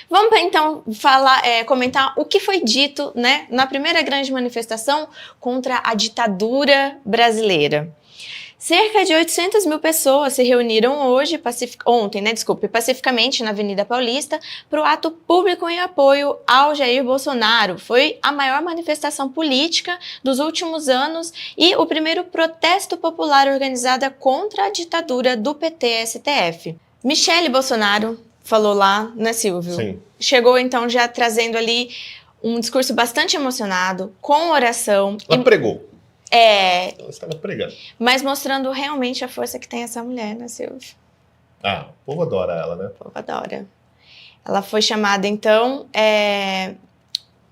Vamos então comentar o que foi dito, né, na primeira grande manifestação contra a ditadura brasileira. Cerca de 800 mil pessoas se reuniram ontem, pacificamente na Avenida Paulista para o ato público em apoio ao Jair Bolsonaro. Foi a maior manifestação política dos últimos anos e o primeiro protesto popular organizado contra a ditadura do PT-STF. Michele Bolsonaro falou lá, né, Silvio? Sim. Chegou então já trazendo ali um discurso bastante emocionado, com oração. Ela pregou. Ela estava pregando. Mas mostrando realmente a força que tem essa mulher, né, Silvio? Ah, o povo adora ela, né? O povo adora. Ela foi chamada, então,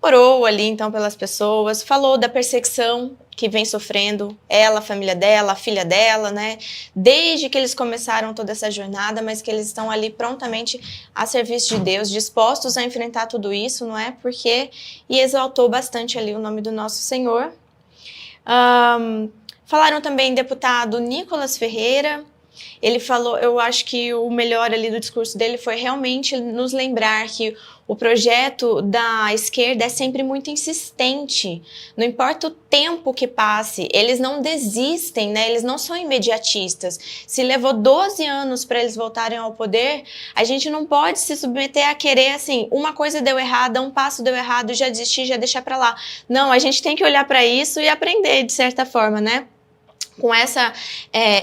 orou ali, então, pelas pessoas, falou da perseguição que vem sofrendo ela, a família dela, a filha dela, né? Desde que eles começaram toda essa jornada, mas que eles estão ali prontamente a serviço de Deus, dispostos a enfrentar tudo isso, não é? E exaltou bastante ali o nome do nosso Senhor. Falaram também deputado Nicolas Ferreira. Ele falou, eu acho que o melhor ali do discurso dele foi realmente nos lembrar que o projeto da esquerda é sempre muito insistente. Não importa o tempo que passe, eles não desistem, né? Eles não são imediatistas. Se levou 12 anos para eles voltarem ao poder, a gente não pode se submeter a querer, assim, uma coisa deu errada, um passo deu errado, já desistir, já deixar para lá. Não, a gente tem que olhar para isso e aprender, de certa forma, né? Com essa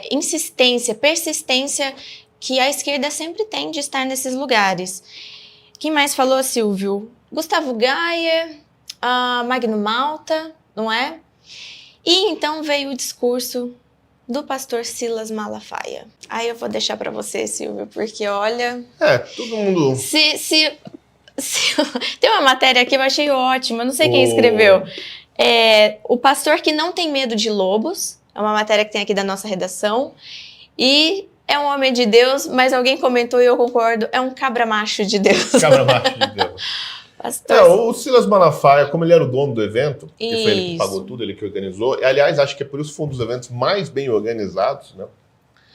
insistência, persistência que a esquerda sempre tem de estar nesses lugares. Quem mais falou, Silvio? Gustavo Gayer, Magno Malta, não é? E então veio o discurso do pastor Silas Malafaia. Aí eu vou deixar para você, Silvio, porque olha... todo mundo... Tem uma matéria aqui que eu achei ótima, não sei quem escreveu. O pastor que não tem medo de lobos. É uma matéria que tem aqui da nossa redação. E é um homem de Deus, mas alguém comentou e eu concordo, é um cabra macho de Deus. Cabra macho de Deus. O Silas Malafaia, como ele era o dono do evento, que foi ele que pagou tudo, ele que organizou. E, aliás, acho que é por isso que foi um dos eventos mais bem organizados, né?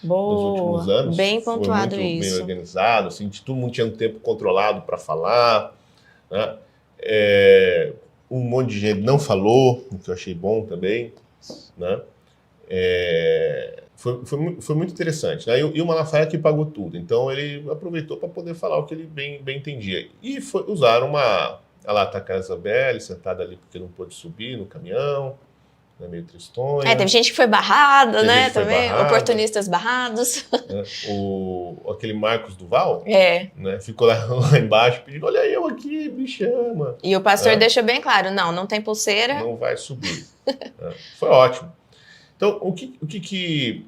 Boa, nos últimos anos. Bem pontuado foi muito isso. bem organizado, assim, todo mundo tinha um tempo controlado para falar, né? Um monte de gente não falou, o que eu achei bom também, né? Foi muito interessante, né? E o Malafaia que pagou tudo, então ele aproveitou para poder falar o que ele bem entendia. E usaram a Lata Casabelli sentada ali porque não pôde subir no caminhão, né, meio tristonha. Teve gente que foi barrada, né? Também, barrada, oportunistas barrados. Né? Aquele Marcos Duval, né, ficou lá embaixo pedindo, olha eu aqui, me chama. E o pastor deixou bem claro, não tem pulseira. Não vai subir. Foi ótimo. Então, o que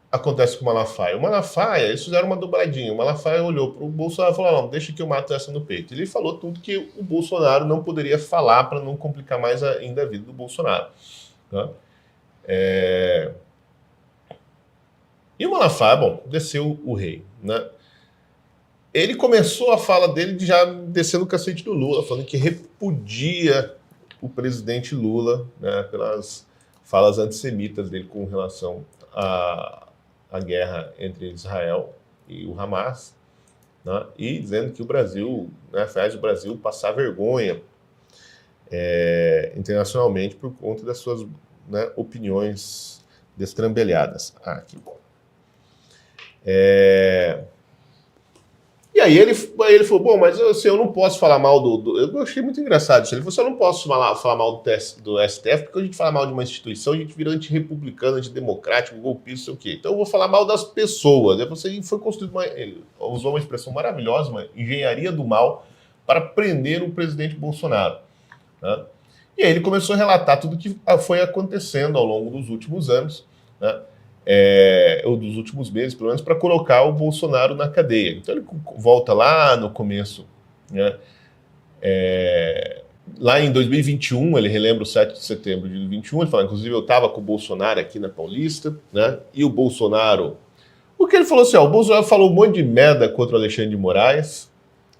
acontece com o Malafaia? O Malafaia, eles fizeram uma dobradinha. O Malafaia olhou para o Bolsonaro e falou, não, deixa que eu mato essa no peito. Ele falou tudo que o Bolsonaro não poderia falar para não complicar mais ainda a vida do Bolsonaro. Tá? E o Malafaia, desceu o rei. Né? Ele começou a fala dele já descendo o cacete do Lula, falando que repudia o presidente Lula, né, pelas falas antissemitas dele com relação à guerra entre Israel e o Hamas, né, e dizendo que o Brasil, né, faz o Brasil passar vergonha internacionalmente por conta das suas, né, opiniões destrambelhadas. Que bom. E aí ele falou, bom, mas eu não posso falar mal eu achei muito engraçado isso. Ele falou, eu não posso falar mal do STF, porque a gente fala mal de uma instituição, a gente vira antirrepublicano, antidemocrático, golpista, não sei o quê. Então eu vou falar mal das pessoas. Ele foi construído ele usou uma expressão maravilhosa, uma engenharia do mal, para prender o presidente Bolsonaro. Né? E aí ele começou a relatar tudo que foi acontecendo ao longo dos últimos anos, né? Ou dos últimos meses, pelo menos, para colocar o Bolsonaro na cadeia. Então ele volta lá no começo, né? Lá em 2021, ele relembra o 7 de setembro de 2021, ele fala, inclusive, eu estava com o Bolsonaro aqui na Paulista, né? E o Bolsonaro... O que ele falou assim, o Bolsonaro falou um monte de merda contra o Alexandre de Moraes,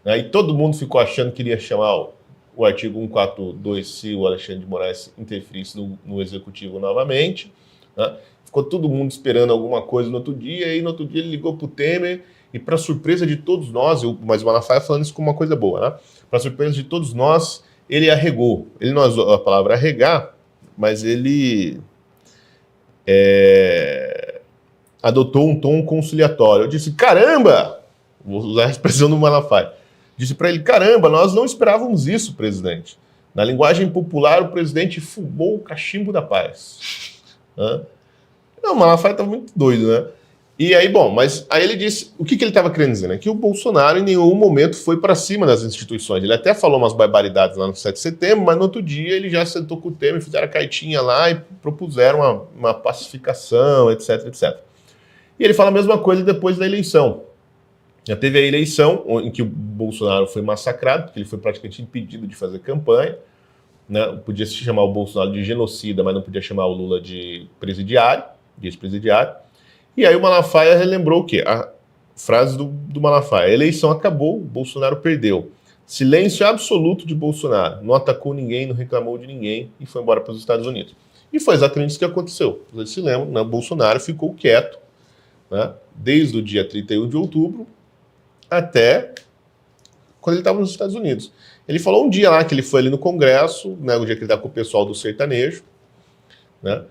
né? E todo mundo ficou achando que iria chamar o artigo 142 se o Alexandre de Moraes interferisse no Executivo novamente, né? Ficou todo mundo esperando alguma coisa no outro dia, e no outro dia ele ligou para o Temer E para surpresa de todos nós, mas o Malafaia falando isso como uma coisa boa, né? Para surpresa de todos nós, ele arregou. Ele não usou a palavra arregar, mas ele adotou um tom conciliatório. Eu disse, caramba! Vou usar a expressão do Malafaia. Disse para ele, caramba, nós não esperávamos isso, presidente. Na linguagem popular, o presidente fumou o cachimbo da paz. Não, o Malafaia estava muito doido, né? E aí, bom, mas aí ele disse, o que ele estava querendo dizer, né? Que o Bolsonaro em nenhum momento foi para cima das instituições. Ele até falou umas barbaridades lá no 7 de setembro, mas no outro dia ele já sentou com o Temer, fizeram a cartinha lá e propuseram uma pacificação, etc, etc. E ele fala a mesma coisa depois da eleição. Já teve a eleição em que o Bolsonaro foi massacrado, porque ele foi praticamente impedido de fazer campanha, né? Podia se chamar o Bolsonaro de genocida, mas não podia chamar o Lula de presidiário, de ex-presidiário. E aí o Malafaia relembrou o quê? A frase do Malafaia. A eleição acabou, o Bolsonaro perdeu. Silêncio absoluto de Bolsonaro. Não atacou ninguém, não reclamou de ninguém e foi embora para os Estados Unidos. E foi exatamente isso que aconteceu. Vocês se lembram, né? O Bolsonaro ficou quieto, né? Desde o dia 31 de outubro até quando ele estava nos Estados Unidos. Ele falou um dia lá que ele foi ali no Congresso, né, o dia que ele estava com o pessoal do sertanejo, né,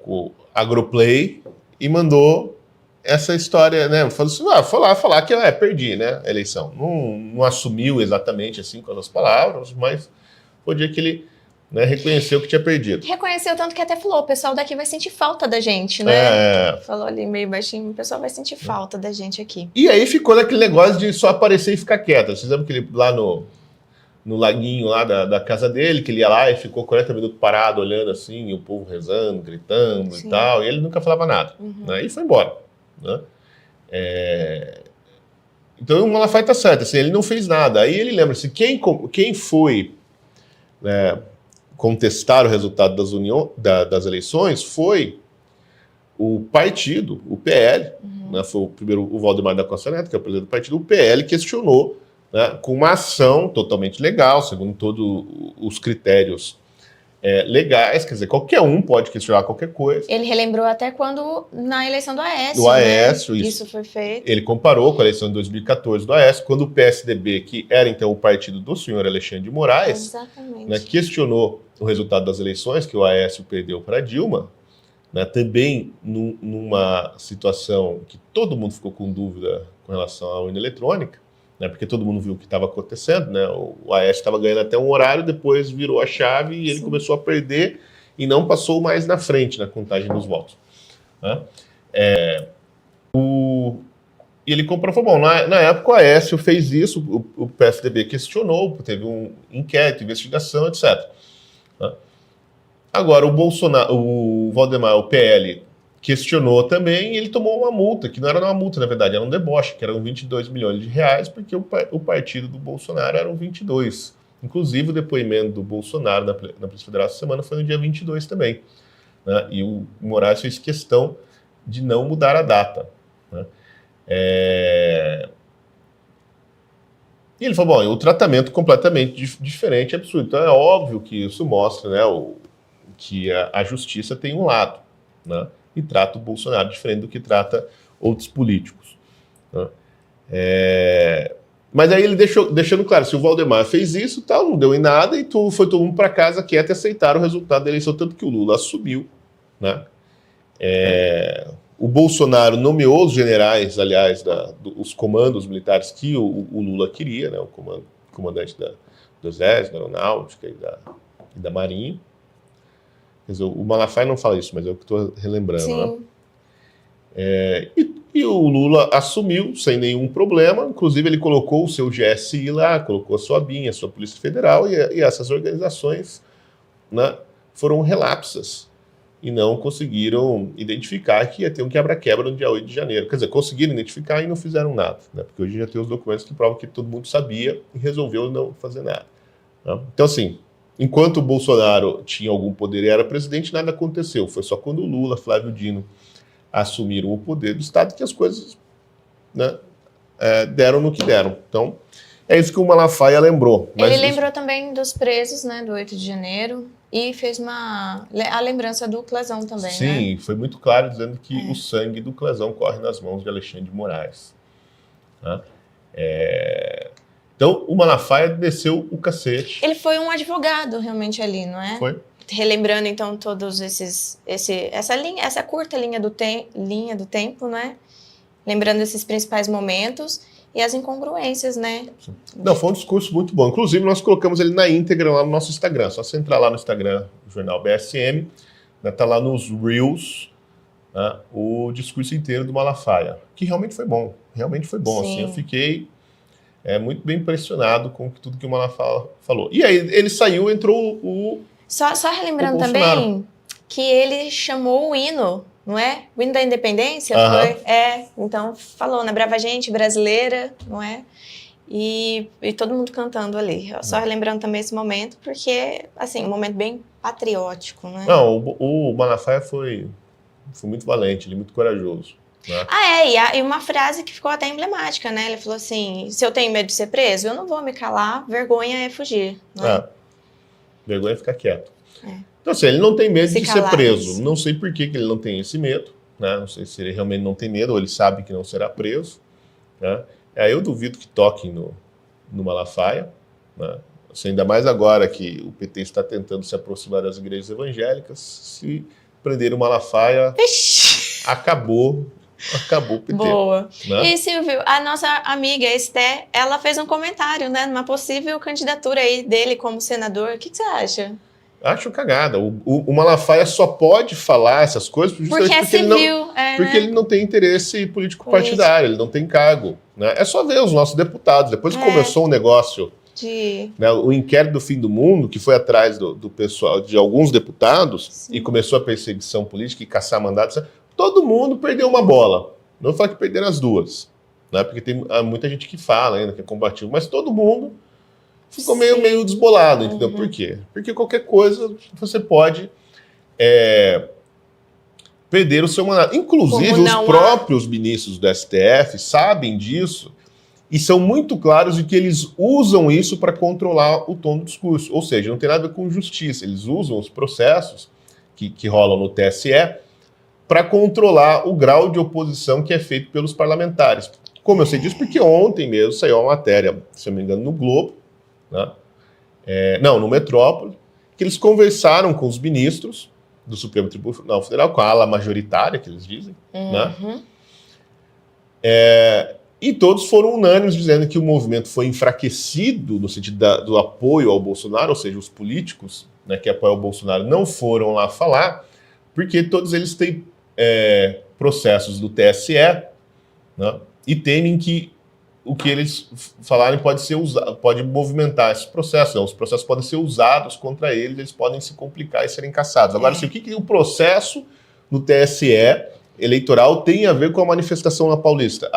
com o Agroplay, e mandou essa história, né, falou assim, foi lá falar que perdi, né, a eleição. Não assumiu exatamente assim com as palavras, mas foi o dia que ele, né, reconheceu que tinha perdido. Reconheceu tanto que até falou, o pessoal daqui vai sentir falta da gente, né? Falou ali meio baixinho, o pessoal vai sentir falta da gente aqui. E aí ficou naquele negócio de só aparecer e ficar quieto. Vocês lembram que ele lá no laguinho lá da casa dele, que ele ia lá e ficou 40 minutos parado olhando assim, e o povo rezando, gritando Sim. e tal, e ele nunca falava nada. Né? E foi embora. Né? Então o Malafaia tá certo, assim, ele não fez nada. Aí ele lembra-se, quem foi... contestar o resultado das eleições foi o partido, o PL, né, foi o primeiro o Valdemar da Costa Neto, que é o presidente do partido, o PL questionou, né, com uma ação totalmente legal, segundo todos os critérios legais, quer dizer, qualquer um pode questionar qualquer coisa. Ele relembrou até quando, na eleição do Aécio, do Aécio, né? Isso foi feito. Ele comparou com a eleição de 2014 do Aécio, quando o PSDB, que era então o partido do senhor Alexandre de Moraes, né, questionou o resultado das eleições, que o Aécio perdeu para Dilma, né, também numa situação que todo mundo ficou com dúvida com relação à urna eletrônica, né, porque todo mundo viu o que estava acontecendo, né, o Aécio estava ganhando até um horário, depois virou a chave e ele começou a perder e não passou mais na frente na contagem dos votos. Né. E ele comprovou, bom, na época o Aécio fez isso, o PSDB questionou, teve um inquérito, investigação, etc. Agora, o Valdemar, o PL, questionou também e ele tomou uma multa, que não era uma multa, na verdade, era um deboche, que eram 22 milhões de reais, porque o partido do Bolsonaro eram 22. Inclusive, o depoimento do Bolsonaro na Polícia Federal essa semana foi no dia 22 também. Né? E o Moraes fez questão de não mudar a data. Né? E ele falou, bom, o tratamento completamente diferente, absurdo. Então é óbvio que isso mostra, né, que a justiça tem um lado, né, e trata o Bolsonaro diferente do que trata outros políticos. Né. Mas aí ele deixando claro, se o Valdemar fez isso, tal, não deu em nada, e foi todo mundo para casa quieto e aceitaram o resultado da eleição, tanto que o Lula assumiu. Né. O Bolsonaro nomeou os generais, aliás, os comandos militares que o Lula queria, né, o comandante do Exército, da Aeronáutica e da Marinha. Quer dizer, o Malafaia não fala isso, mas é o que estou relembrando. Sim. Né? E o Lula assumiu sem nenhum problema, inclusive ele colocou o seu GSI lá, colocou a sua BIM, a sua Polícia Federal, e essas organizações, né, foram relapsas e não conseguiram identificar que ia ter um quebra-quebra no dia 8 de janeiro. Quer dizer, conseguiram identificar e não fizeram nada, né? Porque hoje já tem os documentos que provam que todo mundo sabia e resolveu não fazer nada. Né? Então, assim, enquanto o Bolsonaro tinha algum poder e era presidente, nada aconteceu. Foi só quando o Lula, Flávio Dino assumiram o poder do Estado que as coisas, né, deram no que deram. Então, é isso que o Malafaia lembrou. Ele lembrou também dos presos, né, do 8 de janeiro. E fez a lembrança do Clesão também, Sim, né? foi muito claro dizendo que o sangue do Clesão corre nas mãos de Alexandre de Moraes. Tá? Então, o Malafaia desceu o cacete. Ele foi um advogado realmente ali, não é? Foi. Relembrando, então, todos essa curta linha do tempo, né? Lembrando esses principais momentos e as incongruências, né? Não, foi um discurso muito bom. Inclusive, nós colocamos ele na íntegra lá no nosso Instagram. Só você entrar lá no Instagram do Jornal BSM, né, tá lá nos Reels, né, o discurso inteiro do Malafaia, que realmente foi bom. Realmente foi bom. Assim, eu fiquei muito bem impressionado com tudo que o Malafaia falou. E aí, ele saiu, entrou o Só relembrando também que ele chamou o hino, não é? O hino da independência foi. Então falou na Brava Gente brasileira, não é? E todo mundo cantando ali. Só relembrando também esse momento, porque, assim, um momento bem patriótico, né? Não, o Malafaia foi muito valente, ele é muito corajoso. Né? E uma frase que ficou até emblemática, né? Ele falou assim: se eu tenho medo de ser preso, eu não vou me calar, vergonha é fugir. Não é? Vergonha é ficar quieto. Então, assim, ele não tem medo de ser preso. Isso. Não sei por que ele não tem esse medo. Né? Não sei se ele realmente não tem medo ou ele sabe que não será preso. Né? Eu duvido que toquem no Malafaia. Né? Assim, ainda mais agora que o PT está tentando se aproximar das igrejas evangélicas. Se prender o Malafaia, acabou o PT. Boa. Né? E, Silvio, a nossa amiga Esté, ela fez um comentário, né, numa possível candidatura aí dele como senador. O que você acha? Acho cagada. O Malafaia só pode falar essas coisas porque civil, porque ele não tem interesse político partidário, ele não tem cargo. Né? É só ver os nossos deputados. Depois que começou o negócio, né, o inquérito do fim do mundo, que foi atrás do pessoal, de alguns deputados, e começou a perseguição política e caçar mandatos, todo mundo perdeu uma bola. Não vou falar que perderam as duas, né? Porque tem muita gente que fala ainda, que é combativo, mas todo mundo ficou meio desbolado, entendeu? Por quê? Porque qualquer coisa você pode perder o seu mandato. Inclusive, os próprios ministros do STF sabem disso e são muito claros de que eles usam isso para controlar o tom do discurso. Ou seja, não tem nada a ver com justiça. Eles usam os processos que rolam no TSE para controlar o grau de oposição que é feito pelos parlamentares. Como eu sei disso, porque ontem mesmo saiu uma matéria, se eu não me engano, no Globo, né? No Metrópole, que eles conversaram com os ministros do Supremo Tribunal Federal, com a ala majoritária, que eles dizem, né? E todos foram unânimes dizendo que o movimento foi enfraquecido no sentido do apoio ao Bolsonaro, ou seja, os políticos, né, que apoiam o Bolsonaro não foram lá falar, porque todos eles têm processos do TSE, né, e temem que o que eles falarem pode movimentar esses processos. Né? Os processos podem ser usados contra eles podem se complicar e serem cassados. Agora, o que o processo no TSE eleitoral tem a ver com a manifestação na Paulista?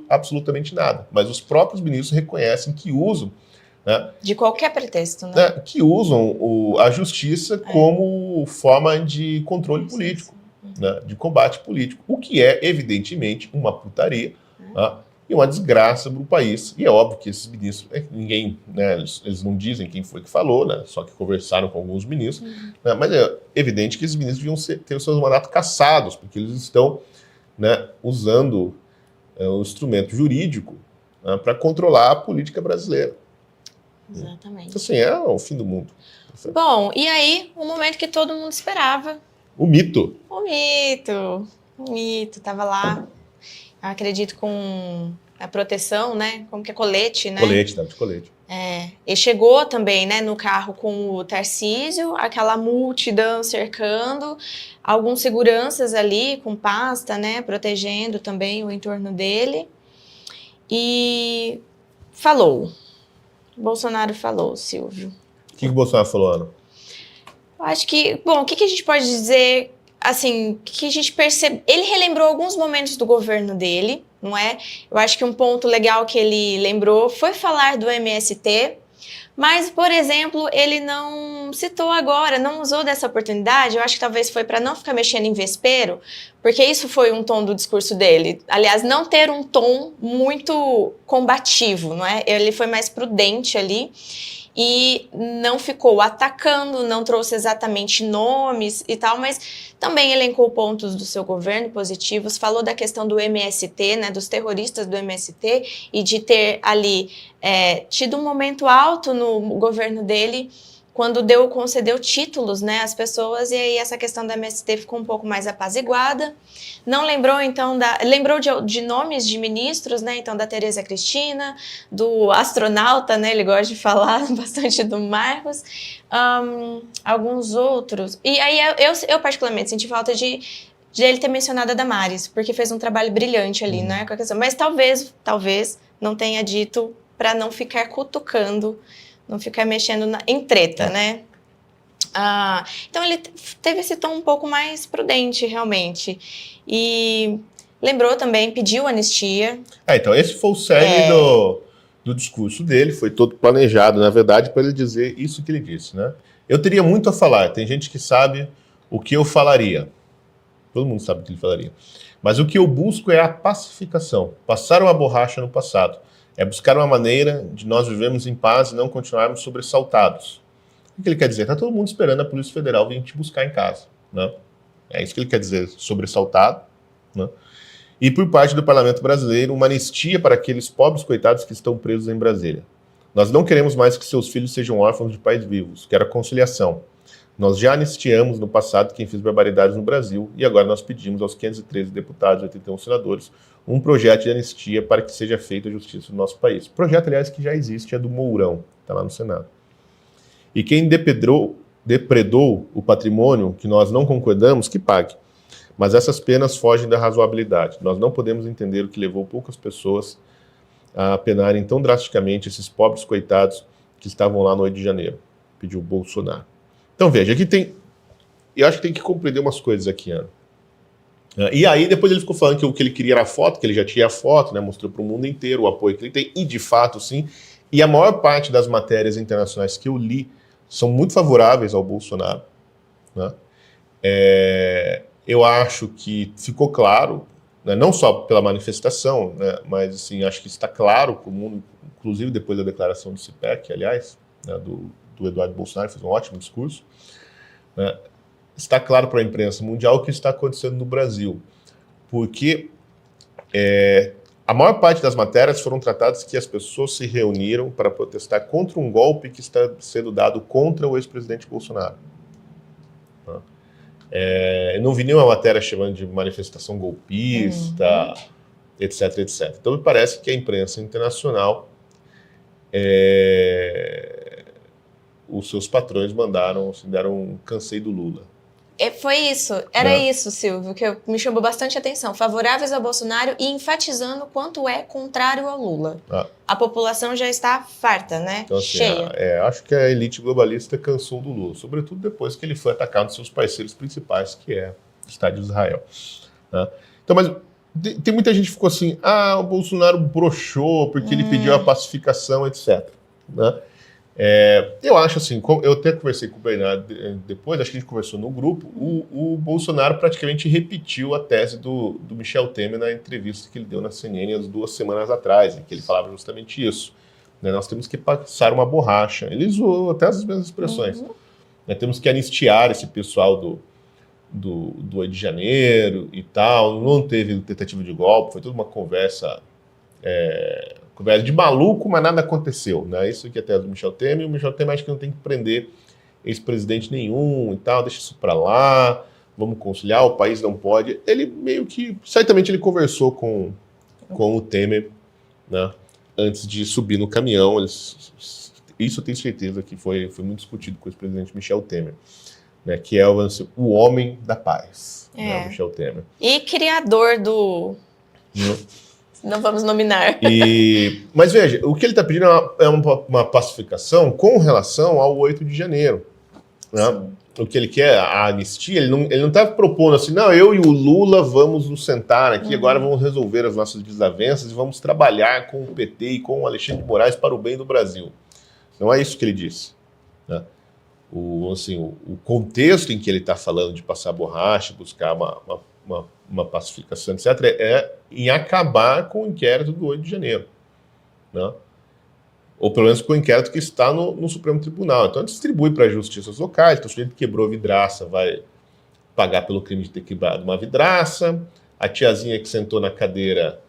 Absolutamente nada. Mas os próprios ministros reconhecem que usam... Né, de qualquer pretexto, né? Que usam a justiça como forma de controle político, né, de combate político, o que é, evidentemente, uma putaria, né, e uma desgraça para o país. E é óbvio que esses ministros, ninguém, né, eles não dizem quem foi que falou, né, só que conversaram com alguns ministros, né, mas é evidente que esses ministros deviam ter os seus mandatos cassados, porque eles estão, né, usando o instrumento jurídico, né, para controlar a política brasileira. Exatamente. Então, assim, é o fim do mundo. Bom, e aí, o momento que todo mundo esperava. O mito. O mito, tava lá, eu acredito, com a proteção, né? Como que é? Colete, né? Tava de colete. E chegou também, né, no carro com o Tarcísio, aquela multidão cercando, alguns seguranças ali com pasta, né, protegendo também o entorno dele. E falou. Bolsonaro falou, Silvio. O que o Bolsonaro falou, Ana? Eu acho que, bom, o que a gente pode dizer, assim, que a gente percebe... Ele relembrou alguns momentos do governo dele, não é? Eu acho que um ponto legal que ele lembrou foi falar do MST, mas, por exemplo, ele não citou agora, não usou dessa oportunidade, eu acho que talvez foi para não ficar mexendo em vespeiro, porque isso foi um tom do discurso dele. Aliás, não ter um tom muito combativo, não é? Ele foi mais prudente ali. e não ficou atacando, não trouxe exatamente nomes e tal, mas também elencou pontos do seu governo positivos, falou da questão do MST, né, dos terroristas do MST, e de ter ali tido um momento alto no governo dele, quando concedeu títulos, né, às pessoas, e aí essa questão da MST ficou um pouco mais apaziguada. Não lembrou, então, lembrou de nomes de ministros, né, então da Tereza Cristina, do astronauta, né, ele gosta de falar bastante do Marcos, alguns outros. E aí eu particularmente senti falta de ele ter mencionado a Damares, porque fez um trabalho brilhante ali, né, com a questão. Mas talvez não tenha dito para não ficar cutucando, não ficar mexendo em treta, né? Então ele teve esse tom um pouco mais prudente, realmente. E lembrou também, pediu anistia. Então esse foi o cerne do discurso dele, foi todo planejado, na verdade, para ele dizer isso que ele disse, né? Eu teria muito a falar, tem gente que sabe o que eu falaria. Todo mundo sabe o que ele falaria. Mas o que eu busco é a pacificação, passar uma borracha no passado. É buscar uma maneira de nós vivermos em paz e não continuarmos sobressaltados. O que ele quer dizer? Está todo mundo esperando a Polícia Federal vir te buscar em casa, né? É isso que ele quer dizer, sobressaltado, né? E por parte do Parlamento Brasileiro, uma anistia para aqueles pobres coitados que estão presos em Brasília. Nós não queremos mais que seus filhos sejam órfãos de pais vivos, quero a conciliação. Nós já anistiamos no passado quem fez barbaridades no Brasil e agora nós pedimos aos 513 deputados e 81 senadores um projeto de anistia para que seja feita a justiça no nosso país. Projeto, aliás, que já existe, é do Mourão, está lá no Senado. E quem depredou o patrimônio que nós não concordamos, que pague. Mas essas penas fogem da razoabilidade. Nós não podemos entender o que levou poucas pessoas a penarem tão drasticamente esses pobres coitados que estavam lá no 8 de janeiro, pediu Bolsonaro. Então veja, aqui tem... Eu acho que tem que compreender umas coisas aqui, Ana. E aí depois ele ficou falando que o que ele queria era a foto, que ele já tinha a foto, né, mostrou para o mundo inteiro o apoio que ele tem, e de fato sim. E a maior parte das matérias internacionais que eu li são muito favoráveis ao Bolsonaro, né? Eu acho que ficou claro, né, não só pela manifestação, né, mas assim, acho que está claro para o mundo, inclusive depois da declaração do CIPEC, aliás, né, do Eduardo Bolsonaro, fez um ótimo discurso, né, está claro para a imprensa mundial o que está acontecendo no Brasil, porque a maior parte das matérias foram tratadas que as pessoas se reuniram para protestar contra um golpe que está sendo dado contra o ex-presidente Bolsonaro. Eu não vi nenhuma matéria chamando de manifestação golpista, etc, etc. Então me parece que a imprensa internacional, os seus patrões deram um cansei do Lula. Foi isso, era isso, Silvio, que me chamou bastante atenção. Favoráveis ao Bolsonaro e enfatizando o quanto é contrário ao Lula. A população já está farta, né? Então, assim, cheia. Acho que a elite globalista cansou do Lula, sobretudo depois que ele foi atacado dos seus parceiros principais, que é o Estado de Israel. Né? Então, mas tem muita gente que ficou assim, o Bolsonaro broxou porque ele pediu a pacificação, etc. Né? Eu acho assim, eu até conversei com o Bernardo depois, acho que a gente conversou no grupo, o Bolsonaro praticamente repetiu a tese do Michel Temer na entrevista que ele deu na CNN há 2 semanas atrás, em que ele falava justamente isso. Né? Nós temos que passar uma borracha. Ele usou até as mesmas expressões. Né? Temos que anistiar esse pessoal do 8 de janeiro e tal. Não teve tentativa de golpe, foi toda uma conversa de maluco, mas nada aconteceu, né? Isso aqui é a tese do Michel Temer, e o Michel Temer acha que não tem que prender ex-presidente nenhum e tal, deixa isso pra lá, vamos conciliar, o país não pode. Ele meio que, certamente ele conversou com o Temer, né, antes de subir no caminhão, isso eu tenho certeza que foi muito discutido com o ex-presidente Michel Temer, né, que é o homem da paz, né, o Michel Temer. E criador do... Não vamos nominar. Mas veja, o que ele está pedindo é uma pacificação com relação ao 8 de janeiro. Né? O que ele quer, a anistia, ele não está propondo assim, não, eu e o Lula vamos nos sentar aqui, agora vamos resolver as nossas desavenças e vamos trabalhar com o PT e com o Alexandre de Moraes para o bem do Brasil. Não é isso que ele disse. Né? O contexto em que ele está falando de passar borracha, buscar uma pacificação, etc., é em acabar com o inquérito do 8 de janeiro. Né? Ou pelo menos com o inquérito que está no Supremo Tribunal. Então distribui para as justiças locais, então o sujeito que quebrou a vidraça vai pagar pelo crime de ter quebrado uma vidraça, a tiazinha que sentou na cadeira,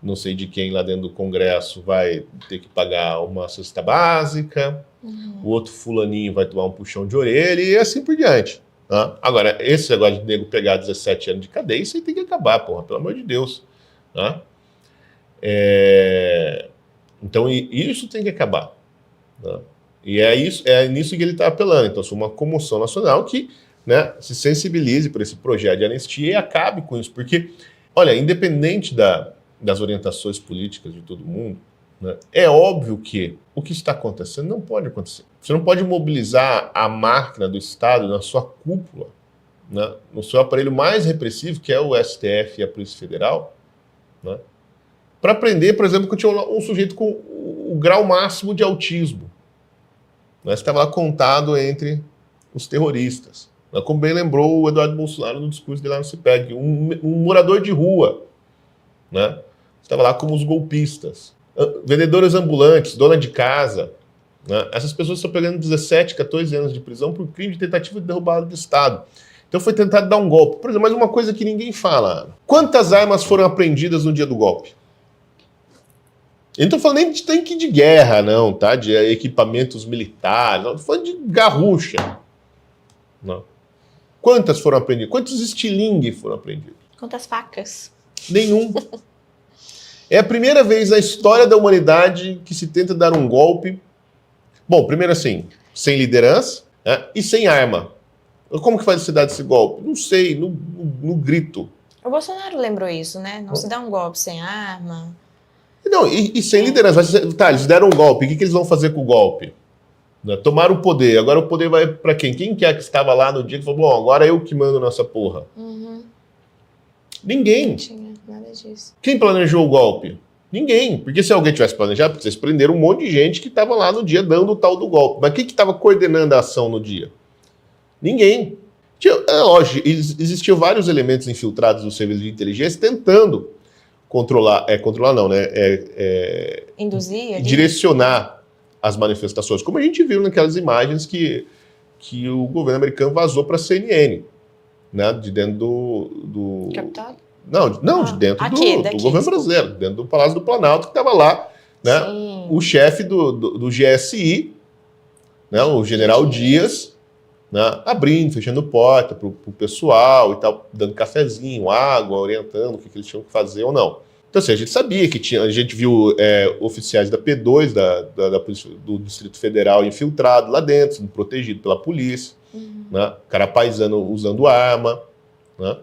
não sei de quem, lá dentro do Congresso, vai ter que pagar uma cesta básica, o outro fulaninho vai tomar um puxão de orelha e assim por diante. Tá? Agora, esse negócio de nego pegar 17 anos de cadeia, isso aí tem que acabar, porra, pelo amor de Deus. Tá? Então, isso tem que acabar. Tá? E é nisso que ele está apelando. Então, é uma comoção nacional que, né, se sensibilize por esse projeto de anistia e acabe com isso. Porque, olha, independente das orientações políticas de todo mundo, né, é óbvio que o que está acontecendo não pode acontecer. Você não pode mobilizar a máquina do Estado na sua cúpula, né, no seu aparelho mais repressivo, que é o STF e a Polícia Federal, né, para prender, por exemplo, que tinha um sujeito com o grau máximo de autismo. Né, estava lá contado entre os terroristas. Né, como bem lembrou o Eduardo Bolsonaro no discurso dele lá no CIPEC, um morador de rua, né, estava lá como os golpistas. Vendedores ambulantes, dona de casa, né, essas pessoas estão pegando 17, 14 anos de prisão por crime de tentativa de derrubada do Estado. Então foi tentado dar um golpe. Por exemplo, mas uma coisa que ninguém fala. Quantas armas foram apreendidas no dia do golpe? Eu não estou falando nem de tanque de guerra, não, tá? De equipamentos militares. Não, estou falando de garrucha. Não. Quantas foram apreendidas? Quantos estilingue foram apreendidos? Quantas facas? Nenhum. É a primeira vez na história da humanidade que se tenta dar um golpe. Bom, primeiro assim, sem liderança, né, e sem arma. Como que se dar esse golpe? Não sei, no grito. O Bolsonaro lembrou isso, né? Não se dá um golpe sem arma. Não, e sem liderança. Tá, eles deram um golpe. O que eles vão fazer com o golpe? Né, tomaram o poder. Agora o poder vai para quem? Quem que é que estava lá no dia que falou, bom, agora eu que mando nessa porra? Ninguém. Não tinha nada disso. Quem planejou o golpe? Ninguém. Porque se alguém tivesse planejado, porque vocês prenderam um monte de gente que estava lá no dia dando o tal do golpe. Mas quem que estava coordenando a ação no dia? Ninguém. Lógico, existiam vários elementos infiltrados do serviço de inteligência tentando controlar não, né? Induzir ali? Direcionar as manifestações, como a gente viu naquelas imagens que o governo americano vazou para a CNN, né? De dentro do Capitólio? Não, de dentro do governo desculpa. brasileiro, dentro do Palácio do Planalto, que estava lá, né? Sim. O chefe do GSI, né? O general Dias, né, abrindo, fechando porta para o pessoal e tal, dando cafezinho, água, orientando o que eles tinham que fazer ou não. Então, assim, a gente sabia que tinha, a gente viu oficiais da P2, da polícia, do Distrito Federal infiltrado lá dentro, sendo protegido pela polícia, né, cara paisano usando arma, né.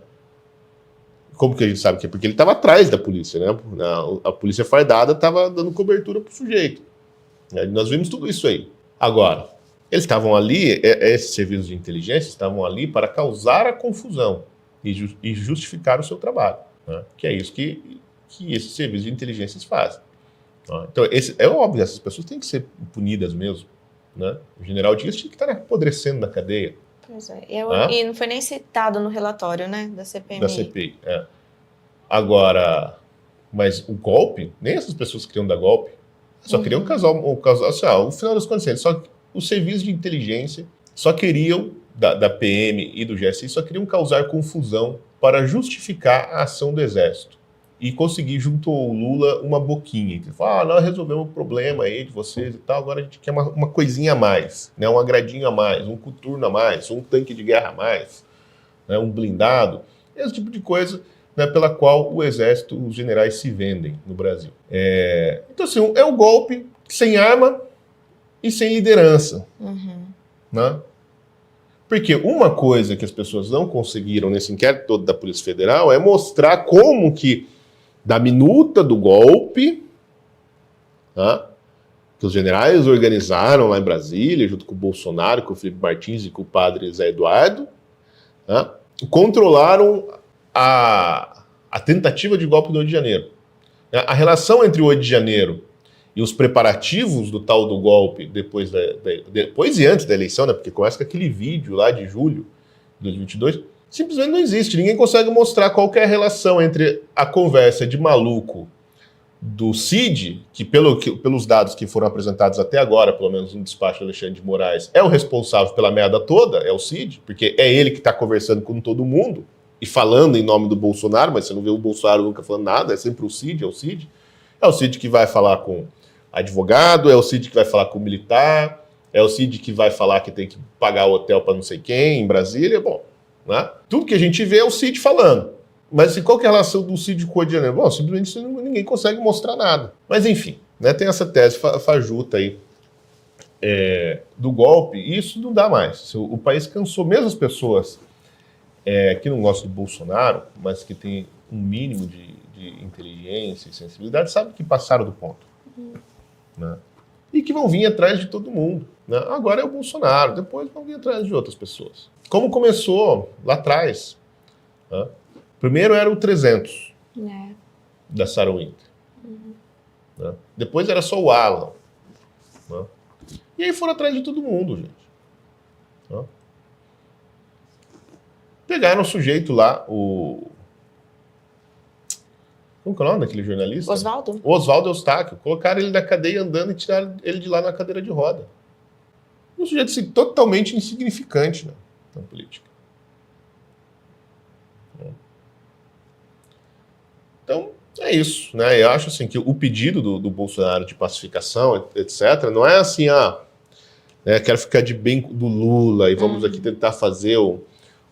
Como que a gente sabe que é? Porque ele estava atrás da polícia, né, a polícia fardada estava dando cobertura para o sujeito. Nós vimos tudo isso aí. Agora, eles estavam ali, esses serviços de inteligência estavam ali para causar a confusão e justificar o seu trabalho, né? Que é isso que esses serviços de inteligência fazem. Né? Então, é óbvio, essas pessoas têm que ser punidas mesmo. Né? O general Dias tinha que estar apodrecendo na cadeia. Pois é. E não foi nem citado no relatório, né, da CPMI. Da CPI, Agora, mas o golpe, nem essas pessoas queriam dar golpe, só queriam causar assim, no final das contas, os serviços de inteligência só queriam, da PM e do GSI, só queriam causar confusão para justificar a ação do Exército. E conseguir, junto ao Lula, uma boquinha. Nós resolvemos o problema aí de vocês e tal, agora a gente quer uma coisinha a mais, né? Um agradinho a mais, um coturno a mais, um tanque de guerra a mais, né? Um blindado, esse tipo de coisa, né, pela qual o Exército, os generais se vendem no Brasil. Então, assim, é um golpe sem arma e sem liderança. Né? Porque uma coisa que as pessoas não conseguiram nesse inquérito todo da Polícia Federal é mostrar como que, da minuta do golpe, né, que os generais organizaram lá em Brasília, junto com o Bolsonaro, com o Felipe Martins e com o padre Zé Eduardo, né, controlaram a tentativa de golpe do 8 de janeiro. A relação entre o 8 de janeiro e os preparativos do tal do golpe depois e antes da eleição, né, porque começa com aquele vídeo lá de julho de 2022, simplesmente não existe. Ninguém consegue mostrar qual que é a relação entre a conversa de maluco do Cid, que pelos dados que foram apresentados até agora, pelo menos no despacho do Alexandre de Moraes, é o responsável pela merda toda, é o Cid, porque é ele que está conversando com todo mundo e falando em nome do Bolsonaro, mas você não vê o Bolsonaro nunca falando nada, é sempre o Cid, é o Cid. É o Cid que vai falar com advogado, é o Cid que vai falar com militar, é o Cid que vai falar que tem que pagar o hotel para não sei quem, em Brasília, bom, né? Tudo que a gente vê é o Cid falando. Mas assim, qual que é a relação do Cid com o Rio de Janeiro? Bom, simplesmente ninguém consegue mostrar nada. Mas enfim, né, tem essa tese fajuta aí do golpe, e isso não dá mais. O país cansou, mesmo as pessoas que não gostam do Bolsonaro, mas que têm um mínimo de inteligência e sensibilidade, sabem que passaram do ponto. Né? E que vão vir atrás de todo mundo. Né? Agora é o Bolsonaro, depois vão vir atrás de outras pessoas. Como começou lá atrás, né? Primeiro era o 300 da Sarah Winter. Né? Depois era só o Alan. Né? E aí foram atrás de todo mundo, gente. Né? Pegaram o sujeito lá, como que é o nome daquele jornalista? Oswaldo? Oswaldo Eustáquio. Colocaram ele na cadeia andando e tiraram ele de lá na cadeira de roda. Um sujeito assim, totalmente insignificante, né, na política. Então, é isso, né? Eu acho assim que o pedido do Bolsonaro de pacificação, etc., não é assim, quero ficar de bem do Lula e vamos aqui tentar fazer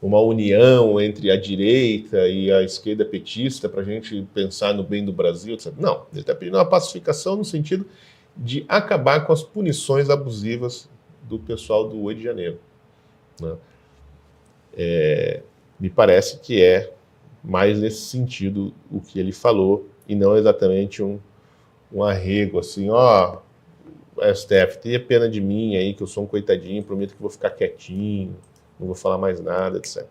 uma união entre a direita e a esquerda petista para a gente pensar no bem do Brasil, etc. Não, ele está pedindo uma pacificação no sentido de acabar com as punições abusivas do pessoal do Rio de Janeiro. Né? Me parece que é mais nesse sentido o que ele falou, e não exatamente um arrego assim, STF, tenha pena de mim aí, que eu sou um coitadinho, prometo que vou ficar quietinho, não vou falar mais nada, etc.